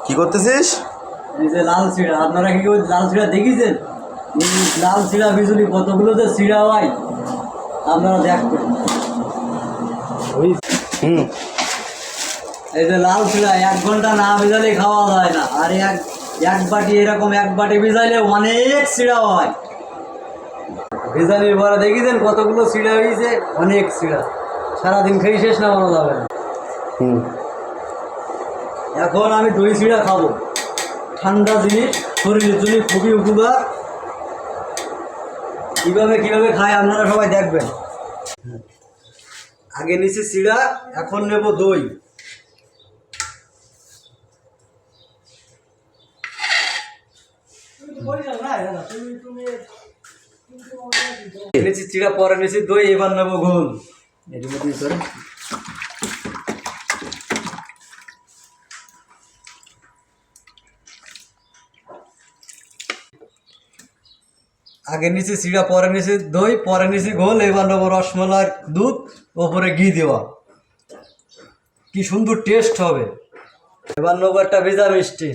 কি করতেছিস? এই যে লাল চিড়া, আপনারা কি লাল চিড়া দেখেছেন? লাল চিড়া বিজুলি কতগুলো যে চিড়া হয় আপনারা দেখবেন। হুম। এই যে লাল চিড়া 1 ঘন্টা না ভিজালে খাওয়া যায় না। আর এক বাটি এরকম এক বাটি ভিজাইলে অনেক চিড়া হয়। ভিজালির পরে দেখেছেন কতগুলো চিড়া হয়েছে? অনেক চিড়া, সারাদিন খেয়ে শেষ না বলা যাবে না। এখন আমি দই চিড়া খাবো, ঠান্ডা জিনিস, শরীরের জন্য খুবই উপকার। কিভাবে খায় আপনারা সবাই দেখবেন। আগে নিচে চিড়া, এখন নেব দই। নিচে চিড়া, পরে নিচে দই, এবার নেব ঘোল। আগে নিচে চিড়া, পরে নিচে দই, পরে নিচে ঘোল, এবার নেবো রসমালাই দুধ, ওপরে ঘি দেওয়া। কি সুন্দর টেস্ট হবে। এবার নেবো একটা ভেজা মিষ্টি।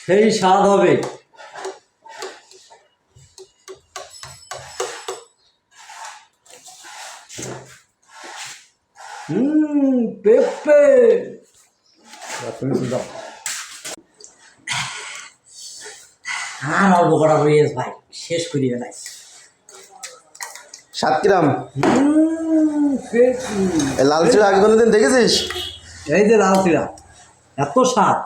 সেই স্বাদ হবে। পেঁপে। হ্যাঁ, অল্প কটা রয়েছে ভাই, শেষ করি ভাই। 7 গ্রাম। এই লাল চিড়া আগে কোনোদিন দেখেছিস? এই যে লাল চিড়া, এত স্বাদ।